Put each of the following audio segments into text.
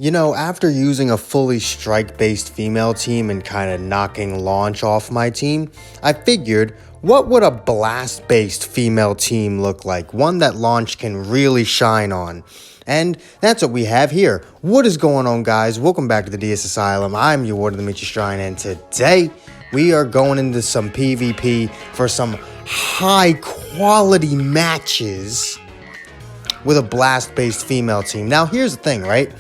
After using a fully strike-based female team and kind of knocking Launch off my team, I figured, what would a blast-based female team look like? One that Launch can really shine on. And that's what we have here. What is going on, guys? Welcome back to the DS Asylum. I'm your Ward of the Michi Shrine, and today we are going into some PvP for some high-quality matches with a blast-based female team. Now, here's the thing, right?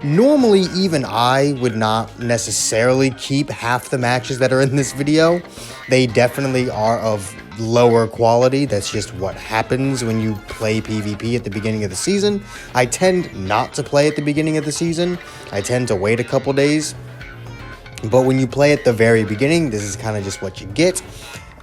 Normally, even I would not necessarily keep half the matches that are in this video. They definitely are of lower quality. That's just what happens when you play PvP at the beginning of the season. I tend not to play at the beginning of the season. I tend to wait a couple days. But when you play at the very beginning, this is kind of just what you get.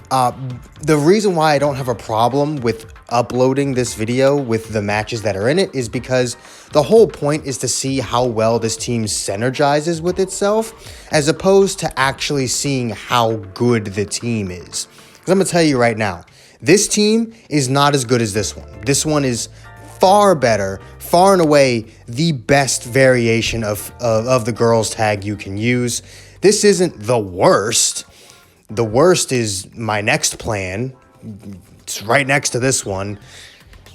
The reason why I don't have a problem with uploading this video with the matches that are in it is because the whole point is to see how well this team synergizes with itself, as opposed to actually seeing how good the team is. Because I'm going to tell you right now, this team is not as good as this one. This one is far better, far and away the best variation of the girls tag you can use. This isn't the worst. The worst is my next plan. It's right next to this one.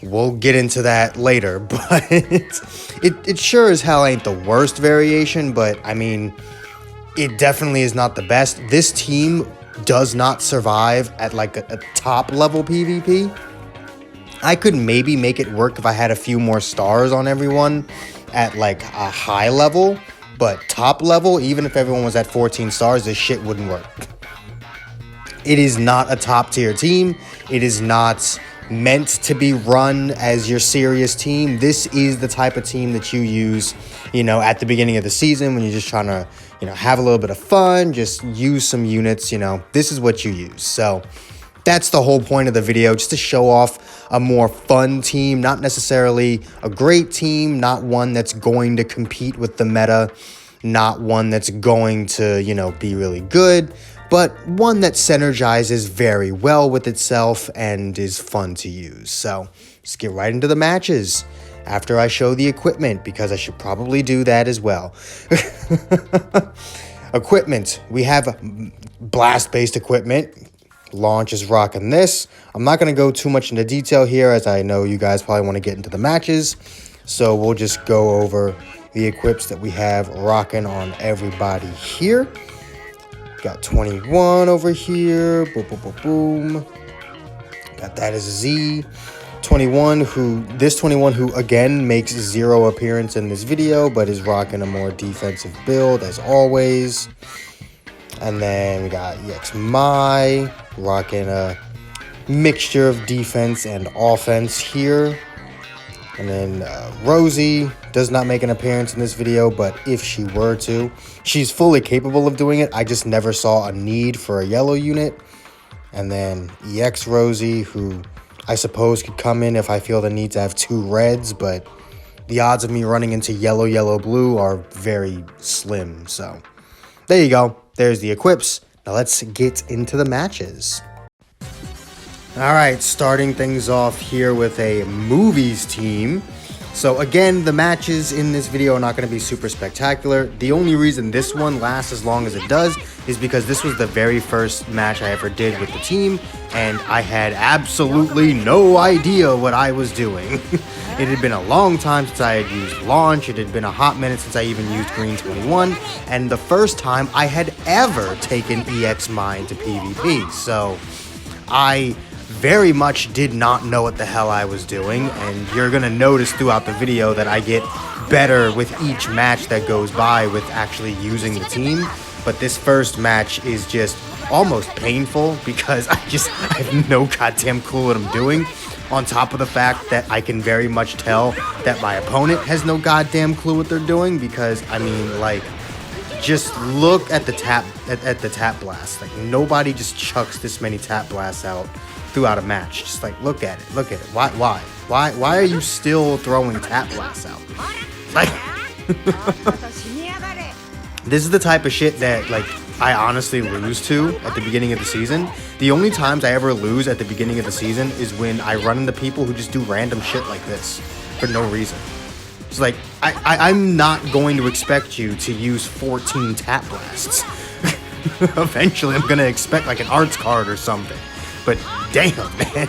We'll get into that later, but it sure as hell ain't the worst variation, but I mean, it definitely is not the best. This team does not survive at like a top level PvP. I could maybe make it work if I had a few more stars on everyone at like a high level, but top level, even if everyone was at 14 stars, this shit wouldn't work. It is not a top tier team. It is not meant to be run as your serious team. This is the type of team that you use, at the beginning of the season when you're just trying to, have a little bit of fun, just use some units, this is what you use. So that's the whole point of the video, just to show off a more fun team, not necessarily a great team, not one that's going to compete with the meta, not one that's going to, be really good, but one that synergizes very well with itself and is fun to use. So let's get right into the matches after I show the equipment, because I should probably do that as well. Equipment. We have blast-based equipment. Launch is rocking this. I'm not going to go too much into detail here, as I know you guys probably want to get into the matches. So we'll just go over the equips that we have rocking on everybody here. Got 21 over here. Boom, boom, boom, boom. Got that as a Z. 21 who again makes zero appearance in this video, but is rocking a more defensive build as always. And then we got EX Mai rocking a mixture of defense and offense here. And then Rosie does not make an appearance in this video, but if she were to, she's fully capable of doing it. I just never saw a need for a yellow unit. And then EX Rosie, who I suppose could come in if I feel the need to have two reds, but the odds of me running into yellow, yellow, blue are very slim. So there you go. There's the equips. Now let's get into the matches. All right, starting things off here with a movies team. So again, the matches in this video are not going to be super spectacular. The only reason this one lasts as long as it does is because this was the very first match I ever did with the team, and I had absolutely no idea what I was doing. It had been a long time since I had used Launch. It had been a hot minute since I even used Green 21, and the first time I had ever taken EX Mai into PvP. So I very much did not know what the hell I was doing, and you're gonna notice throughout the video that I get better with each match that goes by with actually using the team. But this first match is just almost painful because I have no goddamn clue what I'm doing, on top of the fact that I can very much tell that my opponent has no goddamn clue what they're doing, because I mean, like, just look at the tap blast. Like, nobody just chucks this many tap blasts out throughout a match. Just like, look at it. Why are you still throwing tap blasts out? Like, this is the type of shit that, like, I honestly lose to at the beginning of the season. The only times I ever lose at the beginning of the season is when I run into people who just do random shit like this for no reason. It's like, I'm not going to expect you to use 14 tap blasts. Eventually, I'm gonna expect like an arts card or something. But damn, man.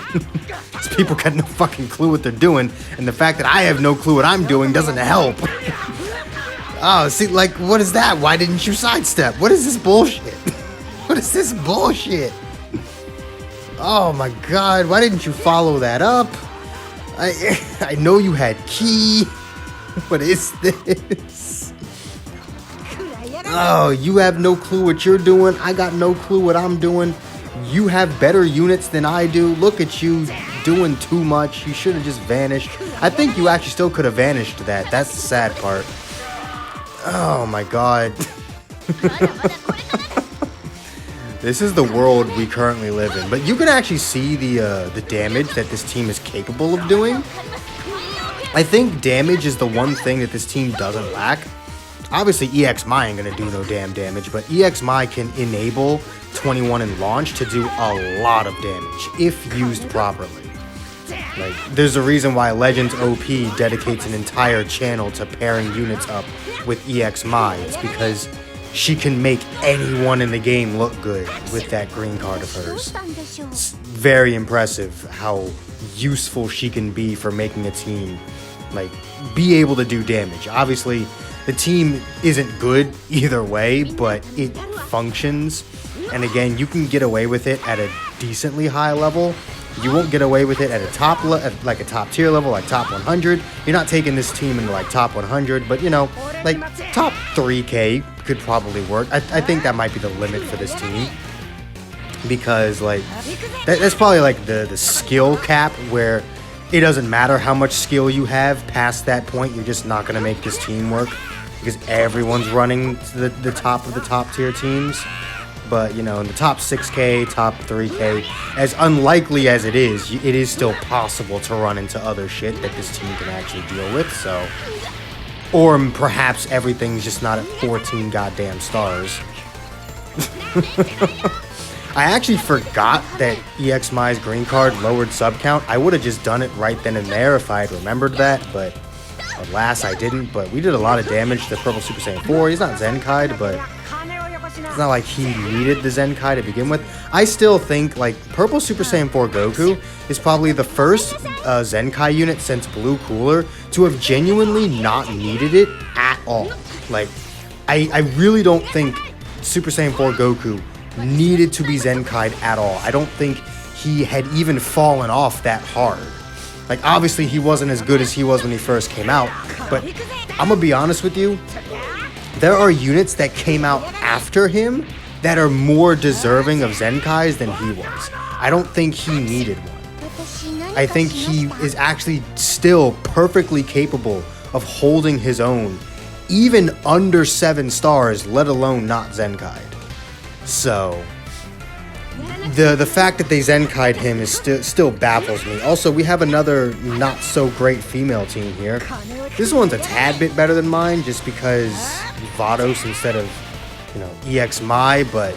These people got no fucking clue what they're doing, and the fact that I have no clue what I'm doing doesn't help. Oh, see, like, what is that? Why didn't you sidestep? What is this bullshit? What is this bullshit? Oh my god, why didn't you follow that up? I know you had key. What is this? Oh, you have no clue what you're doing. I got no clue what I'm doing. You have better units than I do. Look at you doing too much. You should have just vanished. I think you actually still could have vanished that. That's the sad part. Oh my god. This is the world we currently live in. But you can actually see the damage that this team is capable of doing. I think damage is the one thing that this team doesn't lack. Obviously, EX-Mai ain't gonna do no damn damage, but EX-Mai can enable 21 in launch to do a lot of damage if used properly. Like, there's a reason why Legends OP dedicates an entire channel to pairing units up with EX-Mai. It's because she can make anyone in the game look good with that green card of hers. It's very impressive how useful she can be for making a team, like, be able to do damage. Obviously, the team isn't good either way, but it functions. And again, you can get away with it at a decently high level. You won't get away with it at a top tier level, like top 100. You're not taking this team into like top 100, but you know, like top 3K could probably work. I think that might be the limit for this team, because like that's probably like the skill cap, where it doesn't matter how much skill you have past that point, you're just not gonna make this team work because everyone's running to the top of the top tier teams. But, you know, in the top 6K, top 3K, as unlikely as it is still possible to run into other shit that this team can actually deal with, so. Or perhaps everything's just not at 14 goddamn stars. I actually forgot that EX-Mai's green card lowered sub count. I would have just done it right then and there if I had remembered that, but alas, I didn't. But we did a lot of damage to Purple Super Saiyan 4. He's not Zenkai, but it's not like he needed the Zenkai to begin with. I still think, like, Purple Super Saiyan 4 Goku is probably the first Zenkai unit since Blue Cooler to have genuinely not needed it at all. Like, I really don't think Super Saiyan 4 Goku needed to be Zenkai'd at all. I don't think he had even fallen off that hard. Like, obviously, he wasn't as good as he was when he first came out, but I'm gonna be honest with you, there are units that came out after him that are more deserving of Zenkais than he was. I don't think he needed one. I think he is actually still perfectly capable of holding his own, even under 7 stars, let alone not Zenkai'd. So, the fact that they Zenkai'd him is still baffles me. Also, we have another not so great female team here. This one's a tad bit better than mine, just because Vados instead of, you know, EX-Mai, but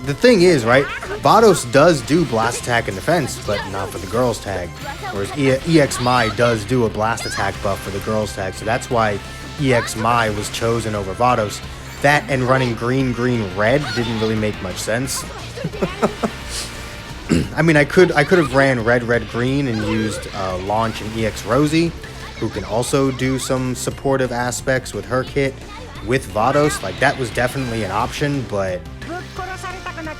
the thing is, right, Vados does do blast attack and defense, but not for the girls tag, whereas EX-Mai does do a blast attack buff for the girls tag, so that's why EX-Mai was chosen over Vados. That and running green, red didn't really make much sense. I mean, I could have ran red, green and used Launch and EX Rosie, who can also do some supportive aspects with her kit with Vados. Like, that was definitely an option, but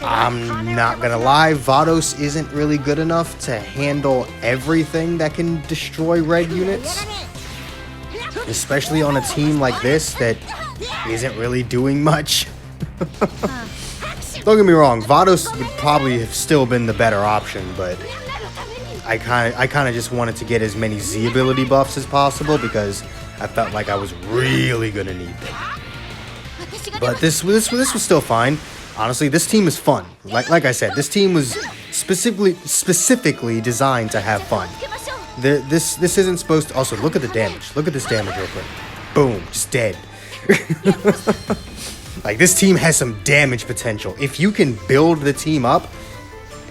I'm not gonna lie, Vados isn't really good enough to handle everything that can destroy red units, especially on a team like this that isn't really doing much. Don't get me wrong, Vados would probably have still been the better option, but I kind of just wanted to get as many Z ability buffs as possible because I felt like I was really gonna need them. But this was still fine. Honestly, this team is fun. Like I said, this team was specifically designed to have fun. This isn't supposed to. Also, look at the damage. Look at this damage real quick. Boom, just dead. Like, this team has some damage potential. If you can build the team up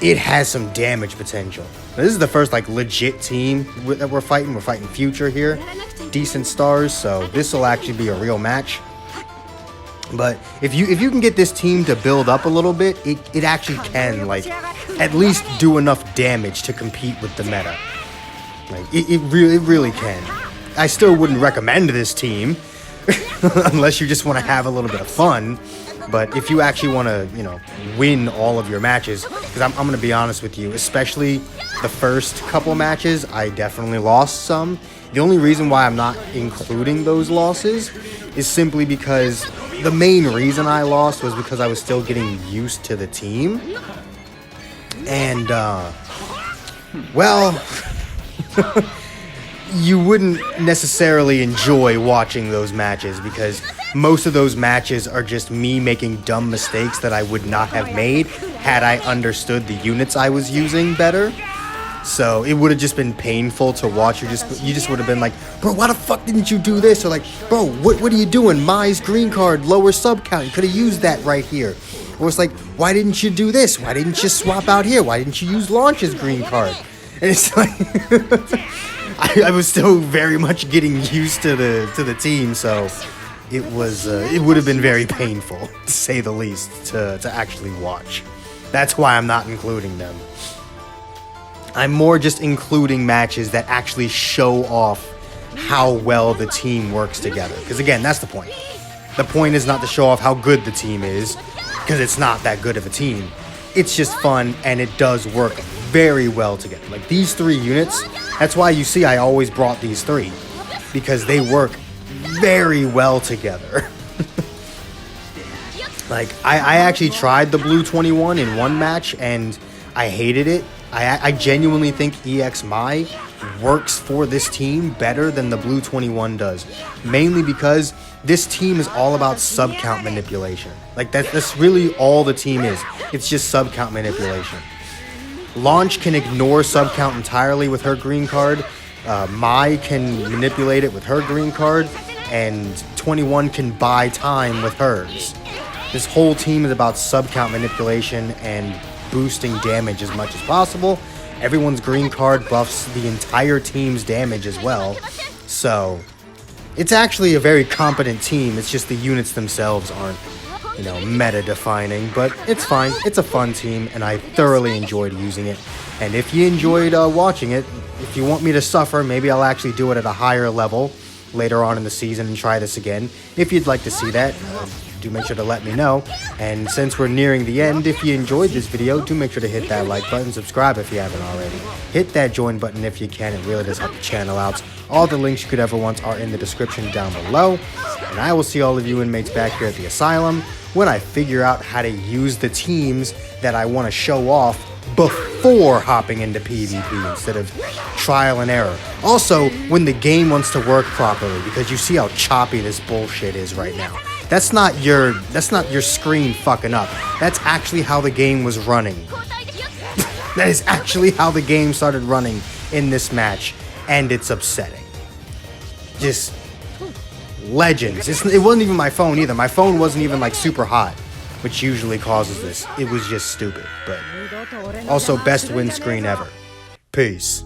it has some damage potential. Now, this is the first like legit team that we're fighting. We're fighting Future here, decent stars, so this will actually be a real match. But if you can get this team to build up a little bit, it actually can like at least do enough damage to compete with the meta. Like it really can. I still wouldn't recommend this team unless you just want to have a little bit of fun. But if you actually want to, you know, win all of your matches, because I'm going to be honest with you, especially the first couple matches, I definitely lost some. The only reason why I'm not including those losses is simply because the main reason I lost was because I was still getting used to the team. And, well, you wouldn't necessarily enjoy watching those matches because most of those matches are just me making dumb mistakes that I would not have made had I understood the units I was using better. So it would have just been painful to watch. You just would have been like, bro, why the fuck didn't you do this? Or like, bro, what are you doing? Mai's green card, lower sub count. You could have used that right here. Or it's like, why didn't you do this? Why didn't you swap out here? Why didn't you use Launch's green card? And it's like, I was still very much getting used to the team, so it would have been very painful, to say the least, to actually watch. That's why I'm not including them. I'm more just including matches that actually show off how well the team works together. Because again, that's the point. The point is not to show off how good the team is, because it's not that good of a team. It's just fun, and it does work very well together. Like these three units, that's why you see I always brought these three, because they work very well together. Like I actually tried the Blue 21 in one match, and I hated it. I genuinely think EX Mai works for this team better than the Blue 21 does. Mainly because this team is all about sub count manipulation. Like that's really all the team is. It's just sub count manipulation. Launch can ignore sub count entirely with her green card. Mai can manipulate it with her green card. And 21 can buy time with hers. This whole team is about sub count manipulation and boosting damage as much as possible. Everyone's green card buffs the entire team's damage as well. So it's actually a very competent team. It's just the units themselves aren't, you know, meta defining, but it's fine. It's a fun team and I thoroughly enjoyed using it. And if you enjoyed watching it, if you want me to suffer, maybe I'll actually do it at a higher level later on in the season and try this again. If you'd like to see that, do make sure to let me know. And since we're nearing the end, if you enjoyed this video, do make sure to hit that like button, subscribe if you haven't already. Hit that join button if you can, it really does help the channel out. All the links you could ever want are in the description down below. And I will see all of you inmates back here at the asylum when I figure out how to use the teams that I want to show off before hopping into PvP instead of trial and error. Also, when the game wants to work properly, because you see how choppy this bullshit is right now. That's not your screen fucking up. That's actually how the game was running. That is actually how the game started running in this match, and it's upsetting. Just legends. It wasn't even my phone either. My phone wasn't even like super hot, which usually causes this. It was just stupid, but also best win screen ever. Peace.